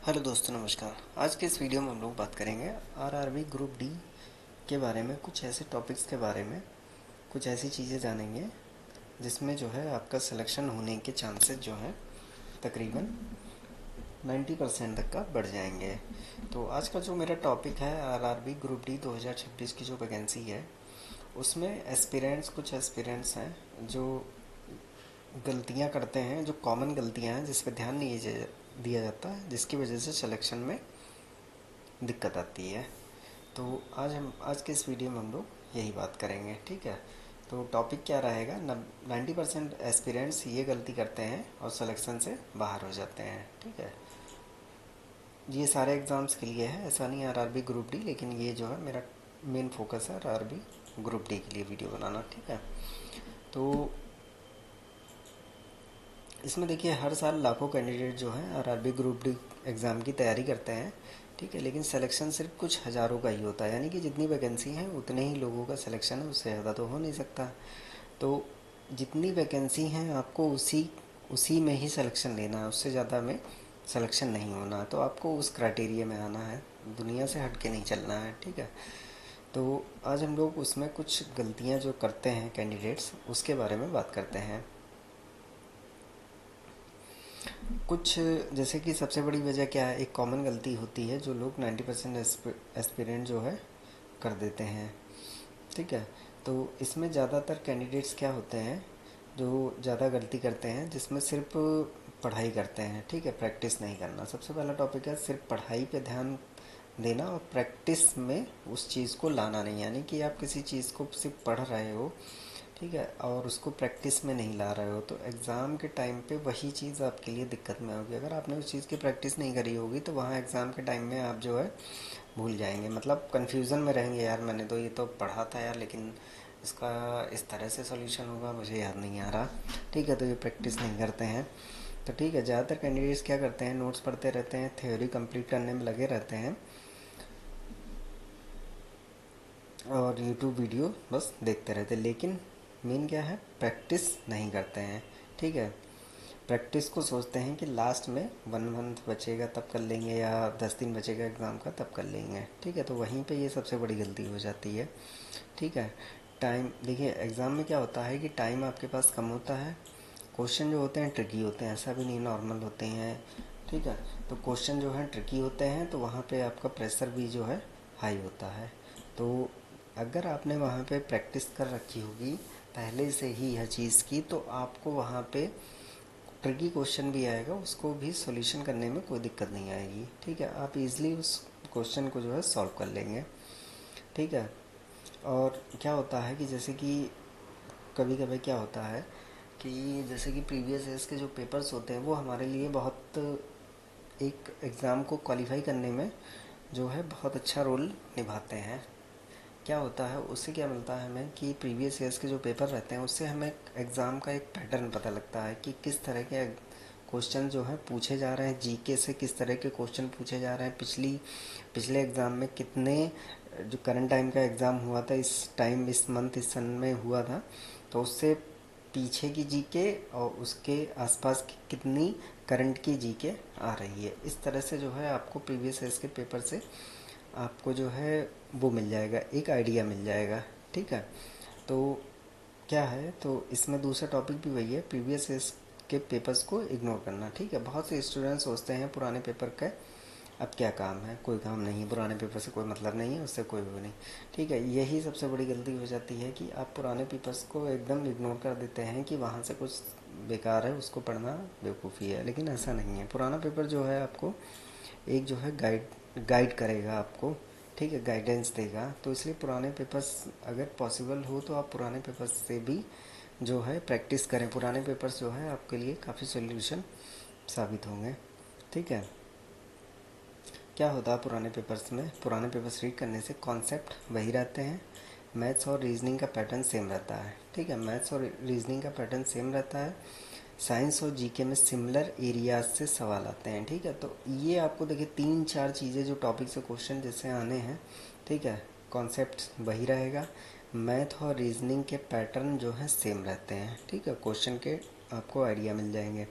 Hello दोस्तों, नमस्कार। आज के इस वीडियो में हम लोग बात करेंगे आरआरबी ग्रुप डी के बारे में। कुछ ऐसे टॉपिक्स के बारे में कुछ ऐसी चीज़ें जानेंगे जिसमें जो है आपका सिलेक्शन होने के चांसेस जो हैं तकरीबन 90% तक का बढ़ जाएंगे। तो आज का जो मेरा टॉपिक है आरआरबी ग्रुप डी 2026 की जो वैकेंसी है उसमें एस्पिरेंट्स, कुछ एस्पिरेंट्स हैं जो गलतियां करते हैं, जो कॉमन गलतियां हैं जिस पर ध्यान नहीं दिया जाता है, जिसकी वजह से सिलेक्शन में दिक्कत आती है। तो आज के इस वीडियो में हम लोग यही बात करेंगे, ठीक है। तो टॉपिक क्या रहेगा, 90% एस्पिरेंट्स ये गलती करते हैं और सिलेक्शन से बाहर हो जाते हैं, ठीक है। ये सारे एग्ज़ाम्स के लिए है, ऐसा नहीं आरआरबी ग्रुप डी, लेकिन ये जो है मेरा मेन फोकस है आरआरबी ग्रुप डी के लिए वीडियो बनाना, ठीक है। तो इसमें देखिए हर साल लाखों कैंडिडेट जो हैं आरआरबी ग्रुप डी एग्ज़ाम की तैयारी करते हैं, ठीक है। लेकिन सिलेक्शन सिर्फ कुछ हज़ारों का ही होता है, यानी कि जितनी वैकेंसी हैं उतने ही लोगों का सिलेक्शन है, उससे ज़्यादा तो हो नहीं सकता। तो जितनी वैकेंसी हैं आपको उसी उसी में ही सिलेक्शन लेना है, उससे ज़्यादा में सिलेक्शन नहीं होना है। तो आपको उस क्राइटेरिया में आना है, दुनिया से हट के नहीं चलना है, ठीक है। तो आज हम लोग उसमें कुछ गलतियाँ जो करते हैं कैंडिडेट्स, उसके बारे में बात करते हैं। कुछ जैसे कि सबसे बड़ी वजह क्या है, एक कॉमन गलती होती है जो लोग 90% एस्पिरेंट जो है कर देते हैं, ठीक है। तो इसमें ज़्यादातर कैंडिडेट्स क्या होते हैं जो ज़्यादा गलती करते हैं, जिसमें सिर्फ पढ़ाई करते हैं, ठीक है, प्रैक्टिस नहीं करना। सबसे पहला टॉपिक है सिर्फ पढ़ाई पे ध्यान देना और प्रैक्टिस में उस चीज़ को लाना नहीं, यानी कि आप किसी चीज़ को सिर्फ पढ़ रहे हो, ठीक है, और उसको प्रैक्टिस में नहीं ला रहे हो, तो एग्ज़ाम के टाइम पे वही चीज़ आपके लिए दिक्कत में होगी। अगर आपने उस चीज़ की प्रैक्टिस नहीं करी होगी तो वहाँ एग्ज़ाम के टाइम में आप जो है भूल जाएंगे, मतलब कन्फ्यूज़न में रहेंगे, यार मैंने तो ये तो पढ़ा था यार, लेकिन इसका इस तरह से सॉल्यूशन होगा मुझे याद नहीं आ रहा, ठीक है। तो ये प्रैक्टिस नहीं करते हैं। तो ठीक है, ज़्यादातर कैंडिडेट्स क्या करते हैं, नोट्स पढ़ते रहते हैं, थ्योरी कंप्लीट करने में लगे रहते हैं और यूट्यूब वीडियो बस देखते रहते हैं, लेकिन मेन क्या है, प्रैक्टिस नहीं करते हैं, ठीक है। प्रैक्टिस को सोचते हैं कि लास्ट में 1 मंथ बचेगा तब कर लेंगे, या 10 दिन बचेगा एग्ज़ाम का तब कर लेंगे, ठीक है। तो वहीं पे ये सबसे बड़ी गलती हो जाती है, ठीक है। टाइम देखिए, एग्ज़ाम में क्या होता है कि टाइम आपके पास कम होता है, क्वेश्चन जो होते हैं ट्रिकी होते हैं, ऐसा भी नहीं नॉर्मल होते हैं, ठीक है। तो क्वेश्चन जो है ट्रिकी होते हैं, तो वहाँ पे आपका प्रेशर भी जो है हाई होता है। तो अगर आपने वहाँ पे प्रैक्टिस कर रखी होगी पहले से ही हर चीज़ की, तो आपको वहाँ पे ट्रिकी क्वेश्चन भी आएगा, उसको भी सॉल्यूशन करने में कोई दिक्कत नहीं आएगी, ठीक है। आप इजीली उस क्वेश्चन को जो है सॉल्व कर लेंगे, ठीक है। और क्या होता है कि जैसे कि कभी कभी क्या होता है कि जैसे कि प्रीवियस ईयर्स के जो पेपर्स होते हैं वो हमारे लिए बहुत, एक एग्ज़ाम को क्वालिफाई करने में जो है बहुत अच्छा रोल निभाते हैं। क्या होता है, उससे क्या मिलता है हमें कि प्रीवियस ईयर्स के जो पेपर रहते हैं उससे हमें एग्ज़ाम का एक पैटर्न पता लगता है कि किस तरह के क्वेश्चन जो है पूछे जा रहे हैं, जीके से किस तरह के क्वेश्चन पूछे जा रहे हैं, पिछले एग्ज़ाम में कितने, जो करंट टाइम का एग्ज़ाम हुआ था इस टाइम, इस मंथ, इस सन में हुआ था, तो उससे पीछे की जीके और उसके आसपास की कितनी करंट की जीके आ रही है। इस तरह से जो है आपको प्रीवियस ईयर्स के पेपर से आपको जो है वो मिल जाएगा, एक आइडिया मिल जाएगा, ठीक है। तो क्या है, तो इसमें दूसरा टॉपिक भी वही है, प्रीवियस ईयर्स के पेपर्स को इग्नोर करना, ठीक है। बहुत से स्टूडेंट्स सोचते हैं पुराने पेपर का अब क्या काम है, कोई काम नहीं है, पुराने पेपर से कोई मतलब नहीं है, उससे कोई वो नहीं, ठीक है। यही सबसे बड़ी गलती हो जाती है कि आप पुराने पेपर्स को एकदम इग्नोर कर देते हैं कि वहाँ से कुछ बेकार है, उसको पढ़ना बेवकूफ़ी है, लेकिन ऐसा नहीं है। पुराना पेपर जो है आपको एक जो है गाइड करेगा आपको, ठीक है, गाइडेंस देगा। तो इसलिए पुराने पेपर्स अगर पॉसिबल हो तो आप पुराने पेपर्स से भी जो है प्रैक्टिस करें, पुराने पेपर्स जो है आपके लिए काफ़ी सोल्यूशन साबित होंगे, ठीक है। क्या होता है पुराने पेपर्स में, पुराने पेपर्स रीड करने से कॉन्सेप्ट वही रहते हैं, मैथ्स और रीजनिंग का पैटर्न सेम रहता है, ठीक है, मैथ्स और रीजनिंग का पैटर्न सेम रहता है। साइंस और जीके में सिमिलर एरियाज से सवाल आते हैं, ठीक है। तो ये आपको देखिए 3-4 चीज़ें जो टॉपिक से क्वेश्चन जैसे आने हैं, ठीक है, कॉन्सेप्ट वही रहेगा, मैथ और रीजनिंग के पैटर्न जो है सेम रहते हैं, ठीक है, क्वेश्चन के आपको आइडिया मिल जाएंगे।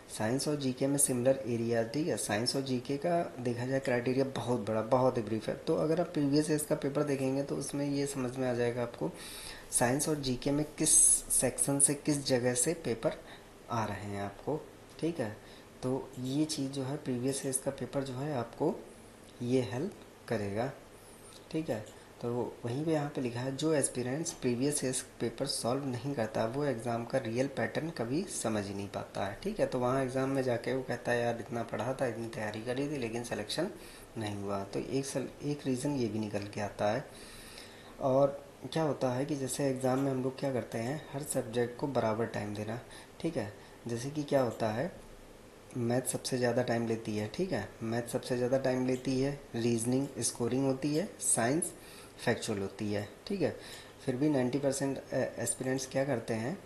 साइंस और जीके में सिमिलर एरिया, ठीक है। साइंस और जीके का देखा जाए क्राइटेरिया बहुत बड़ा, बहुत ही ब्रीफ है। तो अगर आप प्रीवियस ईयर्स का पेपर देखेंगे तो उसमें ये समझ में आ जाएगा आपको साइंस और जीके में किस सेक्शन से किस जगह से पेपर आ रहे हैं आपको, ठीक है। तो ये चीज़ जो है प्रीवियस ईयर्स का पेपर जो है आपको ये हेल्प करेगा, ठीक है। तो वहीं पे यहाँ पे लिखा है जो aspirants previous years paper solve नहीं करता वो एग्ज़ाम का रियल पैटर्न कभी समझ ही नहीं पाता है, ठीक है। तो वहाँ एग्ज़ाम में जाके वो कहता है यार इतना पढ़ा था, इतनी तैयारी करी थी, लेकिन सिलेक्शन नहीं हुआ। तो एक रीज़न ये भी निकल के आता है। और क्या होता है कि जैसे एग्ज़ाम में हम लोग क्या करते हैं, हर सब्जेक्ट को बराबर टाइम देना, ठीक है। जैसे कि क्या होता है, मैथ सबसे ज़्यादा टाइम लेती है, ठीक है। मैथ सबसे ज़्यादा टाइम लेती है, रीजनिंग स्कोरिंग होती है, साइंस फैक्चुअल होती है, ठीक है। फिर भी 90% एस्पिरेंट्स क्या करते हैं,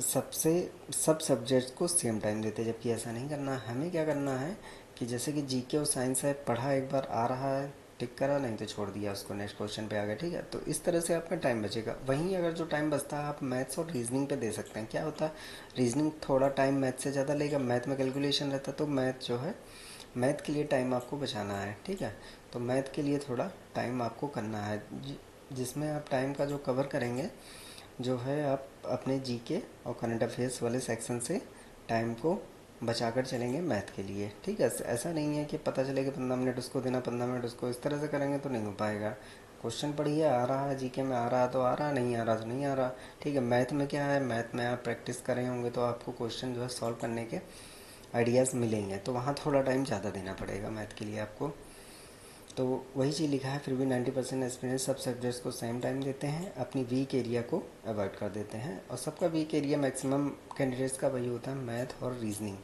सबसे सब सब्जेक्ट्स को सेम टाइम देते हैं, जबकि ऐसा नहीं करना। हमें क्या करना है कि जैसे कि जीके और साइंस है, पढ़ा एक बार, आ रहा है टिक करा, नहीं तो छोड़ दिया उसको, नेक्स्ट क्वेश्चन पे आ गए, ठीक है। तो इस तरह से आपका टाइम बचेगा। वहीं अगर जो टाइम बचता है आप मैथ्स और रीजनिंग पे दे सकते हैं। क्या होता है, रीजनिंग थोड़ा टाइम मैथ से ज़्यादा लेगा, मैथ में कैलकुलेशन रहता है, तो मैथ जो है, मैथ के लिए टाइम आपको बचाना है, ठीक है। तो मैथ के लिए थोड़ा टाइम आपको करना है, जिसमें आप टाइम का जो कवर करेंगे जो है, आप अपने जीके और करंट अफेयर्स वाले सेक्शन से टाइम को बचाकर चलेंगे मैथ के लिए, ठीक है। ऐसा नहीं है कि पता चले कि 15 मिनट उसको देना, 15 मिनट उसको, इस तरह से करेंगे तो नहीं हो पाएगा। क्वेश्चन पढ़िए, आ रहा है जीके में, आ रहा तो आ रहा, नहीं आ रहा तो नहीं आ रहा, ठीक है। मैथ में क्या है, मैथ में आप प्रैक्टिस करे होंगे तो आपको क्वेश्चन जो है सॉल्व करने के आइडियाज़ मिलेंगे, तो वहाँ थोड़ा टाइम ज़्यादा देना पड़ेगा मैथ के लिए आपको। तो वही चीज़ लिखा है, फिर भी 90% एक्सपीरियंस सब सब्जेक्ट्स को सेम टाइम देते हैं, अपनी वीक एरिया को अवॉइड कर देते हैं। और सबका वीक एरिया मैक्सिमम कैंडिडेट्स का वही होता है, मैथ और रीजनिंग।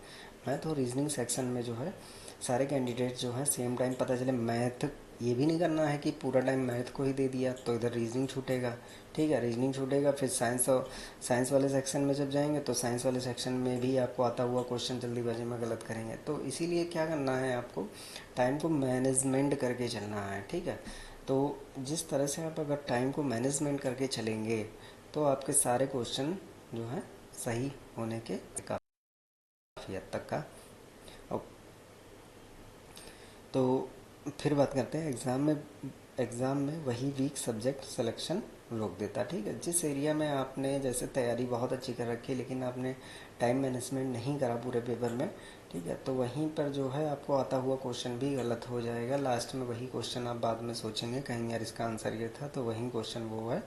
मैथ और रीजनिंग सेक्शन में जो है सारे कैंडिडेट्स जो हैं सेम टाइम, पता चले मैथ, ये भी नहीं करना है कि पूरा टाइम मैथ को ही दे दिया तो इधर रीजनिंग छूटेगा, ठीक है। रीजनिंग छूटेगा, फिर साइंस और साइंस वाले सेक्शन में जब जाएंगे तो साइंस वाले सेक्शन में भी आपको आता हुआ क्वेश्चन जल्दीबाजी में गलत करेंगे। तो इसीलिए क्या करना है आपको, टाइम को मैनेजमेंट करके चलना है, ठीक है। तो जिस तरह से आप अगर टाइम को मैनेजमेंट करके चलेंगे तो आपके सारे क्वेश्चन जो हैं सही होने के काफ़ी हद तक का। और तो फिर बात करते हैं एग्ज़ाम में वही वीक सब्जेक्ट सिलेक्शन रोक देता, ठीक है। जिस एरिया में आपने जैसे तैयारी बहुत अच्छी कर रखी है लेकिन आपने टाइम मैनेजमेंट नहीं करा पूरे पेपर में, ठीक है, तो वहीं पर जो है आपको आता हुआ क्वेश्चन भी गलत हो जाएगा। लास्ट में वही क्वेश्चन आप बाद में सोचेंगे, कहेंगे यार इसका आंसर ये था, तो वही क्वेश्चन वो है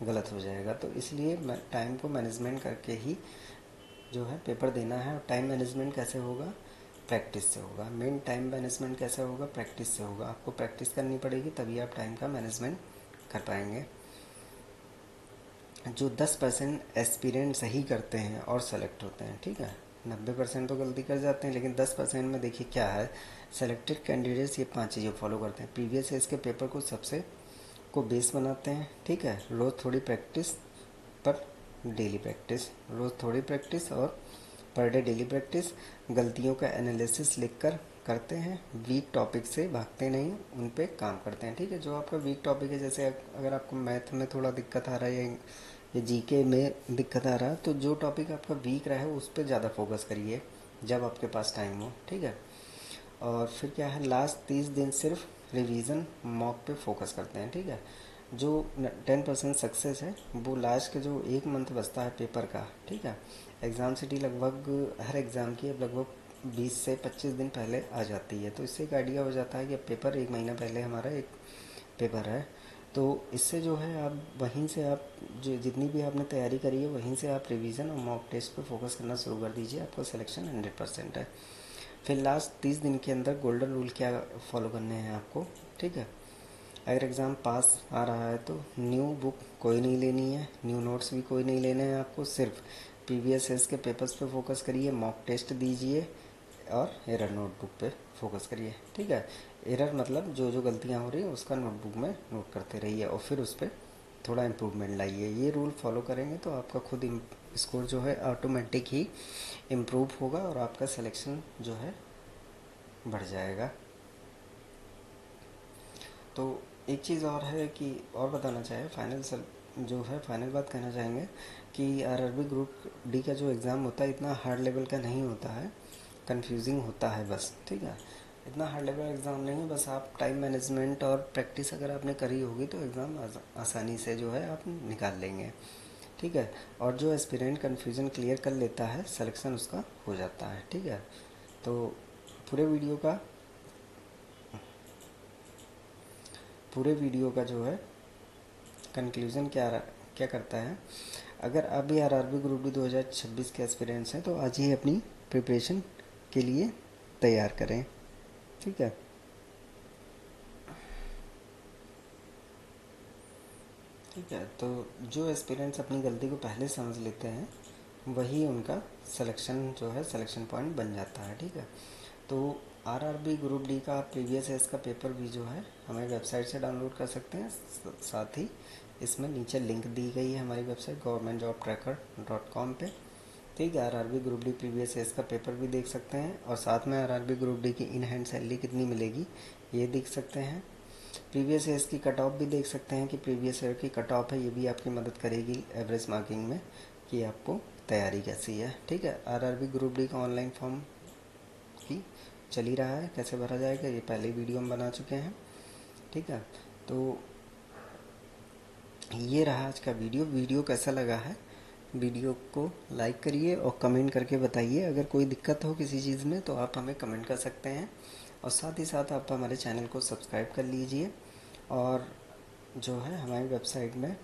गलत हो जाएगा। तो इसलिए टाइम को मैनेजमेंट करके ही जो है पेपर देना है। और टाइम मैनेजमेंट कैसे होगा, प्रैक्टिस से होगा। मेन टाइम मैनेजमेंट कैसे होगा, प्रैक्टिस से होगा। आपको प्रैक्टिस करनी पड़ेगी तभी आप टाइम का मैनेजमेंट कर पाएंगे। जो 10% एस्पिरेंट सही करते हैं और सेलेक्ट होते हैं, ठीक है। 90% तो गलती कर जाते हैं, लेकिन 10% में देखिए क्या है, सेलेक्टेड कैंडिडेट्स ये 5 चीज़ें फॉलो करते हैं। प्रीवियस इसके पेपर को सबसे को बेस बनाते हैं, ठीक है। रोज़ थोड़ी प्रैक्टिस पर डेली प्रैक्टिस, रोज़ थोड़ी प्रैक्टिस और पर डे डेली प्रैक्टिस। गलतियों का एनालिसिस लिखकर करते हैं, वीक टॉपिक से भागते नहीं, उन पे काम करते हैं, ठीक है। जो आपका वीक टॉपिक है, जैसे अगर आपको मैथ में थोड़ा दिक्कत आ रहा है या जीके में दिक्कत आ रहा है, तो जो टॉपिक आपका वीक रहा है उस पर ज़्यादा फोकस करिए जब आपके पास टाइम हो, ठीक है। और फिर क्या है, लास्ट 30 दिन सिर्फ रिवीजन मॉक पे फोकस करते हैं, ठीक है। जो 10% सक्सेस है वो लास्ट के जो 1 मंथ बचता है पेपर का, ठीक है। एग्ज़ाम सिटी लगभग हर एग्ज़ाम की अब लगभग 20 से 25 दिन पहले आ जाती है, तो इससे एक आइडिया हो जाता है कि पेपर 1 महीना पहले हमारा एक पेपर है। तो इससे जो है आप वहीं से आप जो जितनी भी आपने तैयारी करी है वहीं से आप रिवीजन और मॉक टेस्ट पे फोकस करना शुरू कर दीजिए, आपका सिलेक्शन 100% है। फिर लास्ट 30 दिन के अंदर गोल्डन रूल क्या फॉलो करने हैं आपको, ठीक है। अगर एग्ज़ाम पास आ रहा है तो न्यू बुक कोई नहीं लेनी है, न्यू नोट्स भी कोई नहीं लेने हैं आपको, सिर्फ प्रीवियस ईयर्स के पेपर्स पे फोकस करिए, मॉक टेस्ट दीजिए और एरर नोटबुक पे फोकस करिए, ठीक है। एरर मतलब जो जो गलतियाँ हो रही हैं उसका नोटबुक में नोट करते रहिए और फिर उस पर थोड़ा इम्प्रूवमेंट लाइए। ये रूल फॉलो करेंगे तो आपका खुद स्कोर जो है ऑटोमेटिक ही इम्प्रूव होगा और आपका सिलेक्शन जो है बढ़ जाएगा। तो एक चीज़ और है कि और बताना चाहे फाइनल जो है फाइनल बात कहना चाहेंगे कि आरआरबी ग्रुप डी का जो एग्ज़ाम होता है इतना हार्ड लेवल का नहीं होता है, कंफ्यूजिंग होता है बस, ठीक है। इतना हार्ड लेवल एग्ज़ाम नहीं है, बस आप टाइम मैनेजमेंट और प्रैक्टिस अगर आपने करी होगी तो एग्ज़ाम आसानी से जो है आप निकाल लेंगे, ठीक है। और जो एस्पिरेंट कन्फ्यूज़न क्लियर कर लेता है सिलेक्शन उसका हो जाता है, ठीक है। तो पूरे वीडियो का जो है कंक्लूज़न क्या करता है, अगर आप भी आरआरबी ग्रुप डी 2026 के एस्पिरेंट्स हैं तो आज ही अपनी प्रिपरेशन के लिए तैयार करें, ठीक है। ठीक है, तो जो एस्पिरेंट्स अपनी गलती को पहले समझ लेते हैं वही उनका सिलेक्शन जो है सिलेक्शन पॉइंट बन जाता है, ठीक है। तो आरआरबी ग्रुप डी का प्रीवियस ईयर्स का पेपर भी जो है हमारी वेबसाइट से डाउनलोड कर सकते हैं। साथ ही इसमें नीचे लिंक दी गई है हमारी वेबसाइट governmentjobtracker.com पे, ठीक है। RRB group D previous years का पेपर भी देख सकते हैं और साथ में आरआरबी ग्रुप डी की इन हैंड सैलरी कितनी मिलेगी ये देख सकते हैं। प्रीवियस ईयर्स की कट ऑफ भी देख सकते हैं कि प्रीवियस ईयर की कट ऑफ है, ये भी आपकी मदद करेगी एवरेज मार्किंग में कि आपको तैयारी कैसी है, ठीक है। आरआरबी ग्रुप डी का ऑनलाइन फॉर्म की चल ही रहा है, कैसे भरा जाएगा ये पहले वीडियो हम बना चुके हैं, ठीक है। तो ये रहा आज का वीडियो कैसा लगा है, वीडियो को लाइक करिए और कमेंट करके बताइए। अगर कोई दिक्कत हो किसी चीज़ में तो आप हमें कमेंट कर सकते हैं और साथ ही साथ आप हमारे चैनल को सब्सक्राइब कर लीजिए और जो है हमारी वेबसाइट में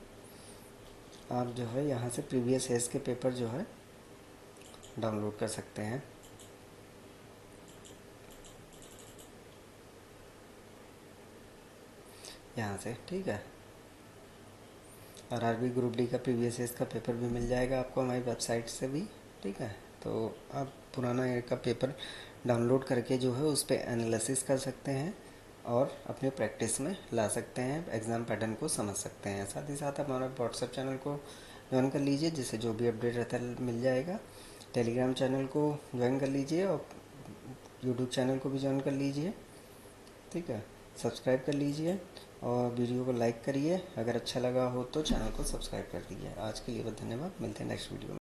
आप जो है यहाँ से प्रीवियस ईयर्स के पेपर जो है डाउनलोड कर सकते हैं यहाँ से, ठीक है। आरआरबी ग्रुप डी का प्रीवियस ईयर्स का पेपर भी मिल जाएगा आपको हमारी वेबसाइट से भी, ठीक है। तो आप पुराना ईयर का पेपर डाउनलोड करके जो है उस पर एनालिसिस कर सकते हैं और अपने प्रैक्टिस में ला सकते हैं, एग्ज़ाम पैटर्न को समझ सकते हैं। साथ ही साथ हमारा व्हाट्सएप चैनल को ज्वाइन कर लीजिए जिससे जो भी अपडेट रहता है मिल जाएगा। टेलीग्राम चैनल को ज्वाइन कर लीजिए और यूट्यूब चैनल को भी ज्वाइन कर लीजिए, ठीक है। सब्सक्राइब कर लीजिए और वीडियो को लाइक करिए, अगर अच्छा लगा हो तो चैनल को सब्सक्राइब कर दीजिए। आज के लिए बस धन्यवाद, मिलते हैं नेक्स्ट वीडियो में।